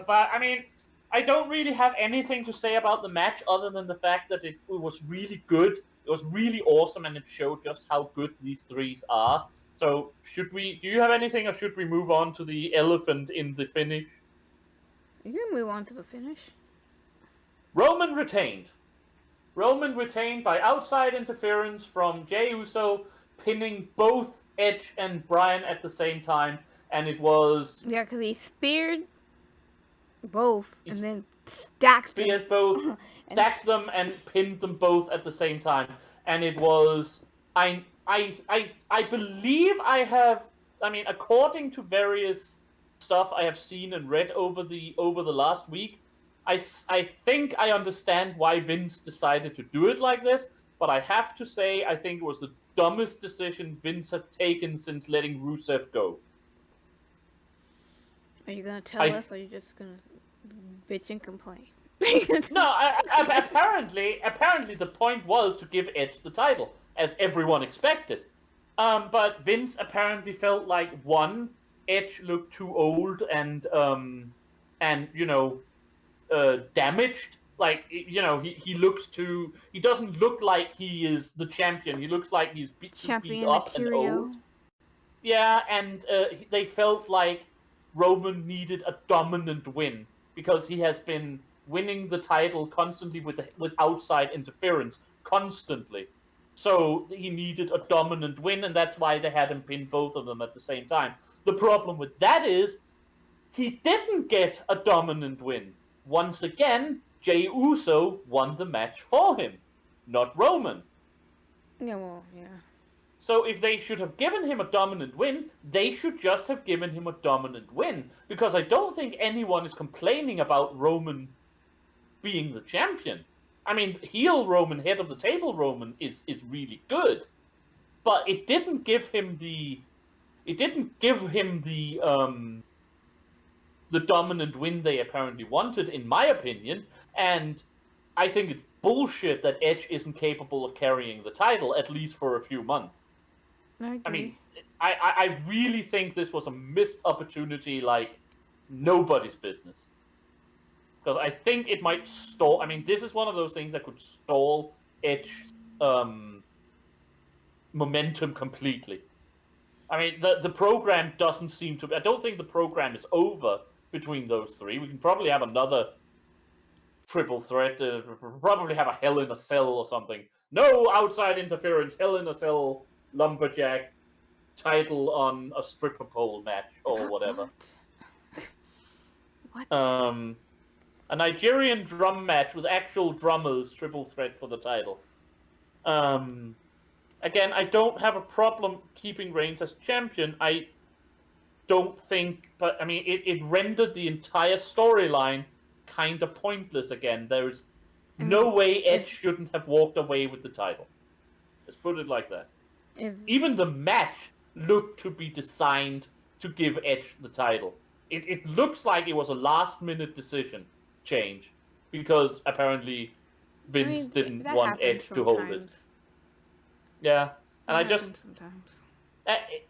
but I mean, I don't really have anything to say about the match other than the fact that it was really good. It was really awesome, and it showed just how good these threes are. So, do you have anything, or should we move on to the elephant in the finish? You can move on to the finish. Roman retained. Roman retained by outside interference from Jey Uso, pinning both Edge and Bryan at the same time, and it was Yeah, because he speared both and then stacked them. speared both, stacked them, and pinned them both at the same time, and it was I believe I have. I mean, according to various stuff I have seen and read over the last week, I think I understand why Vince decided to do it like this, but I have to say I think it was the dumbest decision Vince have taken since letting Rusev go. Are you gonna tell us, or are you just gonna bitch and complain? No, apparently the point was to give Edge the title, as everyone expected. But Vince apparently felt like, one, Edge looked too old and damaged. Like, he doesn't look like he is the champion. He looks like he's too beat Champion up and material. old. Yeah, and they felt like Roman needed a dominant win because he has been winning the title constantly with outside interference, constantly. So he needed a dominant win, and that's why they had him pin both of them at the same time. The problem with that is he didn't get a dominant win. Once again, Jey Uso won the match for him, not Roman. Yeah, well, yeah. So if they should have given him a dominant win, they should just have given him a dominant win. Because I don't think anyone is complaining about Roman being the champion. I mean, heel Roman, head of the table Roman is really good. But it didn't give him the dominant win they apparently wanted, in my opinion. And I think it's bullshit that Edge isn't capable of carrying the title, at least for a few months. I mean, I really think this was a missed opportunity like nobody's business. Because I think it might stall. I mean, this is one of those things that could stall Edge's momentum completely. I mean, the program doesn't seem to. I don't think the program is over between those three. We can probably have another triple threat. Probably have a Hell in a Cell or something. No outside interference. Hell in a Cell lumberjack title on a stripper pole match or whatever. What? A Nigerian drum match with actual drummers, triple threat for the title. Again, I don't have a problem keeping Reigns as champion. I don't think, but I mean, it rendered the entire storyline kind of pointless again. There's no way Edge shouldn't have walked away with the title. Let's put it like that. Even the match looked to be designed to give Edge the title. It looks like it was a last-minute decision change because apparently Vince didn't want Edge to hold it. Yeah, and I just sometimes.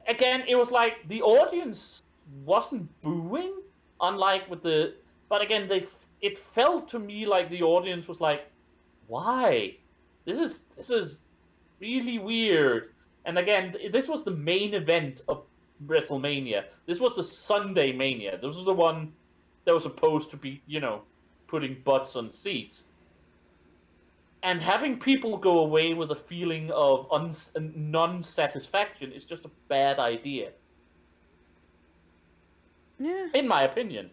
Again, it was like the audience wasn't booing, unlike with the. But again, it felt to me like the audience was like, "Why? This is really weird." And again, this was the main event of WrestleMania. This was the Sunday Mania. This was the one that was supposed to be, putting butts on seats. And having people go away with a feeling of non-satisfaction is just a bad idea. Yeah. In my opinion.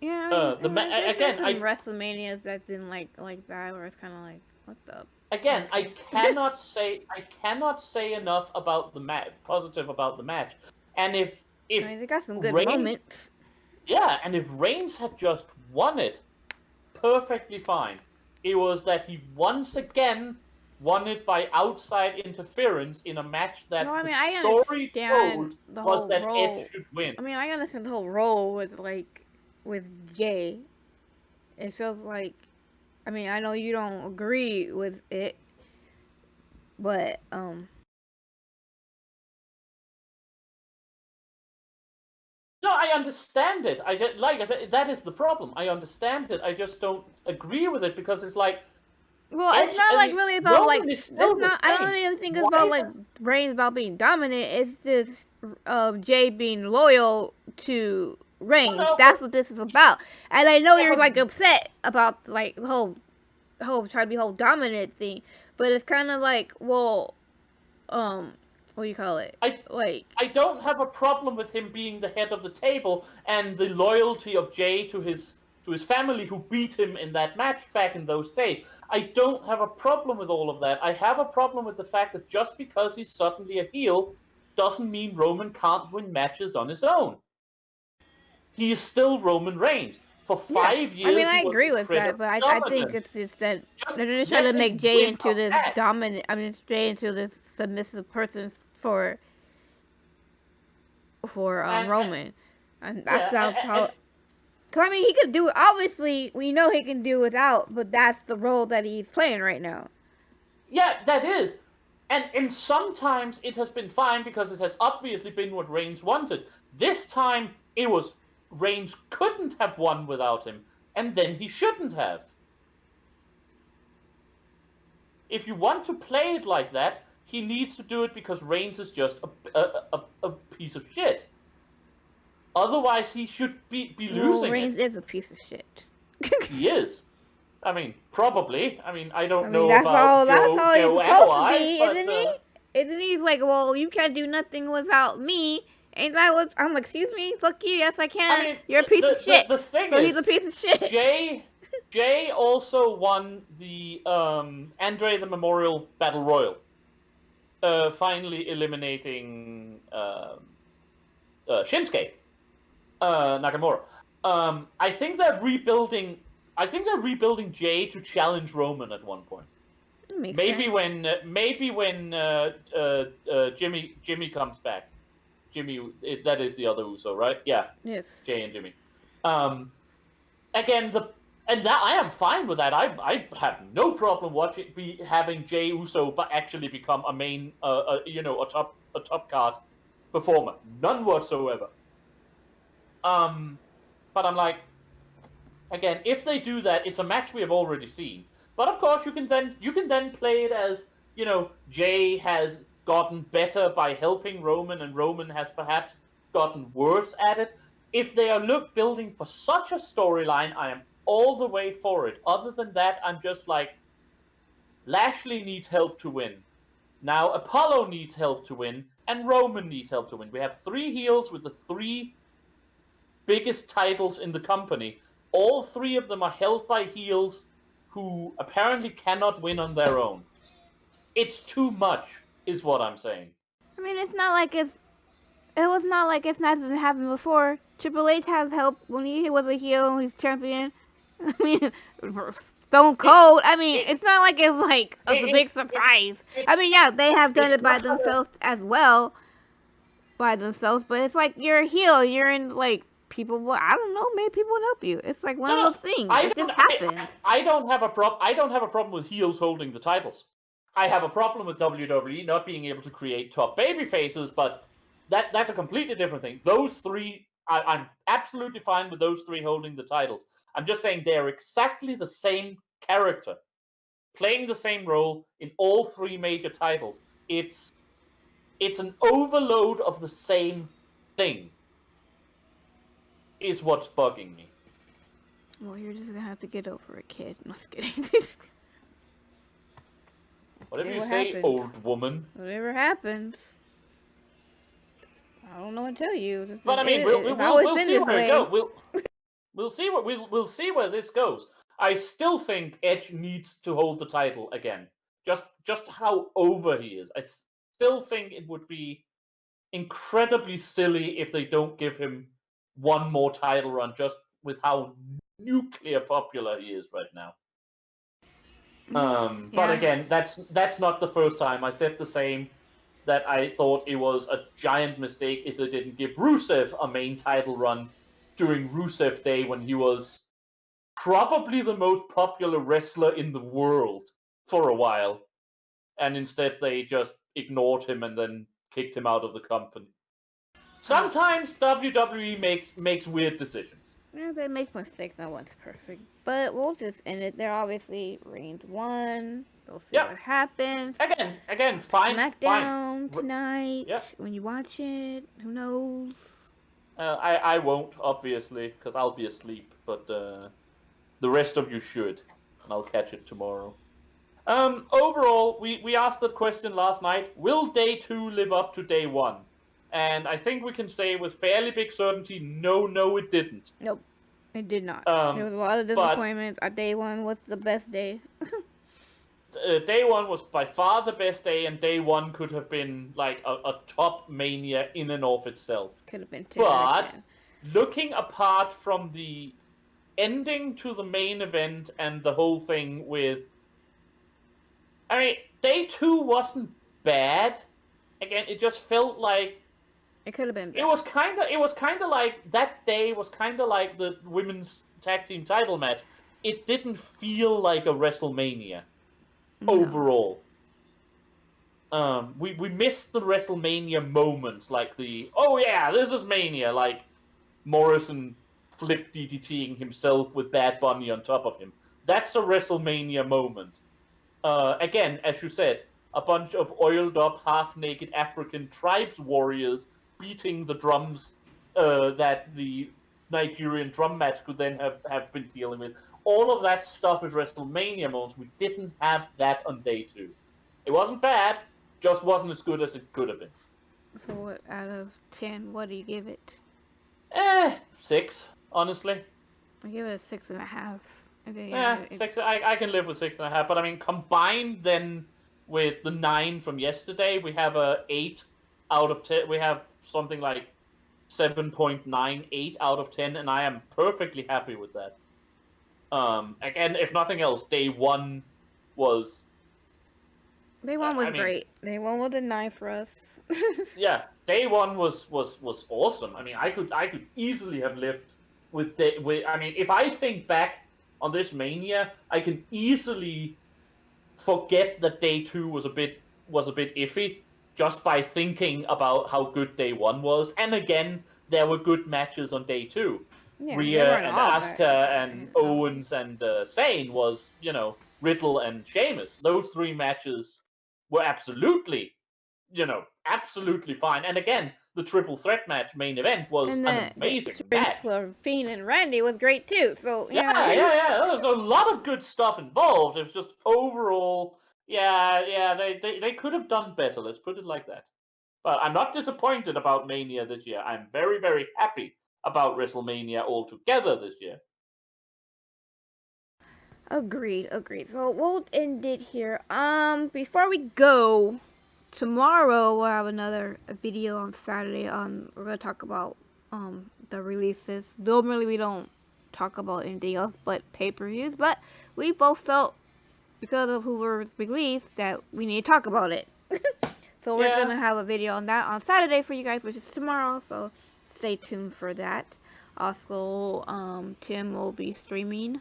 Yeah, I mean, again, some WrestleManias that's been like that, where it's kind of like, what the? Again, okay. I cannot say enough about the positive about the match. And if I mean, they got some good Reigns, moments. yeah, and if Reigns had just won it, perfectly fine. It was that he once again won it by outside interference in a match that No, I mean, the I story understand told the was whole that Edge role. should win. I mean, I understand the whole role with Jay. It feels like, I mean, I know you don't agree with it, but No, I understand it. Like I said, that is the problem. I understand it. I just don't agree with it because it's like, well, Edge, it's not like really about Roman like is still it's the not. I same. don't even think it's about like Reigns about being dominant. It's just Jay being loyal to Reigns. That's what this is about. And I know you're like upset about like the whole trying to be whole dominant thing, but it's kind of like, well, what do you call it? I don't have a problem with him being the head of the table and the loyalty of Jay to his family who beat him in that match back in those days. I don't have a problem with all of that. I have a problem with the fact that just because he's suddenly a heel doesn't mean Roman can't win matches on his own. He is still Roman Reigns. For 5 years, I mean, I he was agree with that, but I think it's just that they're just trying to make Jay into this dominant. I mean, Jay into this submissive person for Roman, and that's how. Cause I mean, he could do. Obviously, we know he can do without, but that's the role that he's playing right now. Yeah, that is. And sometimes it has been fine because it has obviously been what Reigns wanted. This time it was Reigns couldn't have won without him, and then he shouldn't have. If you want to play it like that, he needs to do it because Reigns is just a piece of shit. Otherwise, he should be losing Reigns is a piece of shit. He is. I mean, probably. I mean, I don't know that's about that's how Joe it's supposed to Anoa'i, be, but, isn't he? Isn't he like, well, you can't do nothing without me? Ain't that what I'm like? Excuse me, fuck you. Yes, I can. I mean, you're a piece of shit. The thing so is, he's a piece of shit. Jay also won the Andre the Memorial Battle Royal, finally eliminating Shinsuke Nakamura. I think they're rebuilding. I think they're rebuilding Jay to challenge Roman at one point. Maybe when Jimmy comes back. Jimmy, that is the other Uso, right? Yeah. Yes. Jay and Jimmy. Again, that I am fine with that. I have no problem having Jay Uso but actually become a main, a top card performer. None whatsoever. But I'm like, again, if they do that, it's a match we have already seen. But of course, you can then play it as, Jay has gotten better by helping Roman, and Roman has perhaps gotten worse at it. If they are building for such a storyline, I am all the way for it. Other than that, I'm just like, Lashley needs help to win. Now Apollo needs help to win, and Roman needs help to win. We have 3 heels with the 3 biggest titles in the company. All 3 of them are held by heels who apparently cannot win on their own. It's too much, is what I'm saying. I mean, it's not like it was not like it's not happened before. Triple H has help when he was a heel. He's champion. I mean, Stone Cold. It's not like it's like a big surprise. I mean, yeah, they have done it by themselves as well. By themselves, but it's like you're a heel. You're in like people. Well, I don't know. Maybe people will help you. It's like one of those things. It just happens. I don't have a problem with heels holding the titles. I have a problem with WWE not being able to create top baby faces, but that's a completely different thing. Those 3, I'm absolutely fine with those 3 holding the titles. I'm just saying they're exactly the same character, playing the same role in all 3 major titles. It's an overload of the same thing, is what's bugging me. Well, you're just gonna have to get over it, kid. No, just kidding. Whatever you say, old woman. Whatever happens. I don't know what to tell you. But I mean, we'll see where it goes. We'll see where this goes. I still think Edge needs to hold the title again. Just how over he is. I still think it would be incredibly silly if they don't give him one more title run, just with how nuclear popular he is right now. But again, that's not the first time. I said the same, that I thought it was a giant mistake if they didn't give Rusev a main title run during Rusev Day, when he was probably the most popular wrestler in the world for a while, and instead they just ignored him and then kicked him out of the company. Sometimes WWE makes weird decisions. Yeah, they make mistakes. No one's perfect. But we'll just end it there. Obviously, Reigns won. We'll see what happens. Again, fine. SmackDown tonight. When you watch it, who knows? I won't, obviously, because I'll be asleep. But the rest of you should, and I'll catch it tomorrow. Overall, we asked that question last night. Will Day 2 live up to Day 1? And I think we can say with fairly big certainty, no, it didn't. Nope, it did not. There was a lot of disappointments. Day 1 was the best day. Day 1 was by far the best day, and Day 1 could have been like a top Mania in and of itself. Could have been. But looking apart from the ending to the main event and the whole thing with, I mean, Day 2 wasn't bad. Again, it just felt like it could have been better. It was kind of like that day was kind of like the women's tag team title match. It didn't feel like a WrestleMania overall. We missed the WrestleMania moments, like the this is Mania, like Morrison flip DDTing himself with Bad Bunny on top of him. That's a WrestleMania moment. Again, as you said, a bunch of oiled up, half-naked African tribes warriors beating the drums that the Nigerian drum match could then have been dealing with. All of that stuff is WrestleMania moments. We didn't have that on Day 2. It wasn't bad, just wasn't as good as it could have been. So what, out of 10, what do you give it? 6, honestly. I give it a 6.5. 6. I can live with 6.5, but I mean, combined then with the 9 from yesterday, we have a 8 out of 10. We have something like 7.98 out of 10, and I am perfectly happy with that. Again, if nothing else, Day 1 was. Day 1 was great. Day 1 was a 9 for us. Yeah, Day 1 was awesome. I mean, I could easily have lived with I mean, if I think back on this Mania, I can easily forget that Day 2 was a bit iffy, just by thinking about how good Day 1 was. And again, there were good matches on Day 2. Yeah, Rhea and Asuka and Owens and Zayn was, Riddle and Sheamus. Those 3 matches were absolutely fine. And again, the triple threat match main event was an amazing match. Fiend and Randy was great too. So yeah. There was a lot of good stuff involved. It was just overall, they could have done better. Let's put it like that. But I'm not disappointed about Mania this year. I'm very, very happy about WrestleMania altogether this year. Agreed. So we'll end it here. Before we go, tomorrow we'll have another video on Saturday. We're gonna talk about the releases. Normally we don't talk about anything else but pay-per-views, but we both felt, because of who was released, that we need to talk about it. So we're gonna have a video on that on Saturday for you guys, which is tomorrow. So stay tuned for that. Also, Tim will be streaming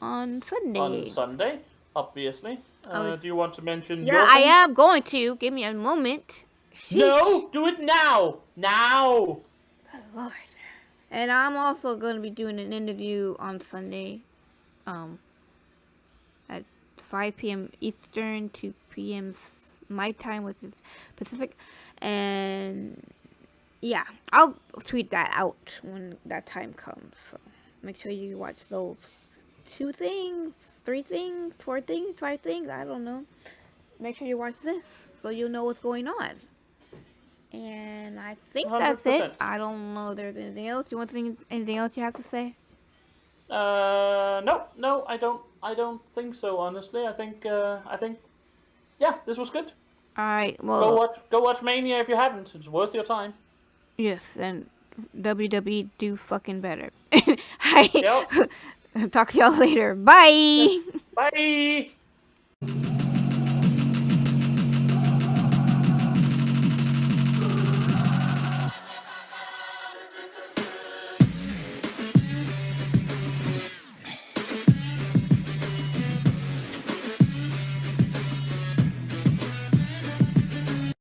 on Sunday. On Sunday, obviously. Do you want to mention? Yeah, I am going to. Give me a moment. Sheesh. No, do it now. Now. Good Lord. And I'm also going to be doing an interview on Sunday, at 5 p.m. Eastern, 2 p.m. my time, which is Pacific. And yeah, I'll tweet that out when that time comes. So make sure you watch those 2 things, 3 things, 4 things, 5 things. I don't know. make sure you watch this so you know what's going on. And I think 100%. that's it. I don't know if there's anything else. You want anything else you have to say? No, I don't think so. Honestly, I think, yeah, this was good. All right, well, go watch Mania if you haven't. It's worth your time. Yes, and WWE do fucking better. Yep. Talk to y'all later. Bye. Bye.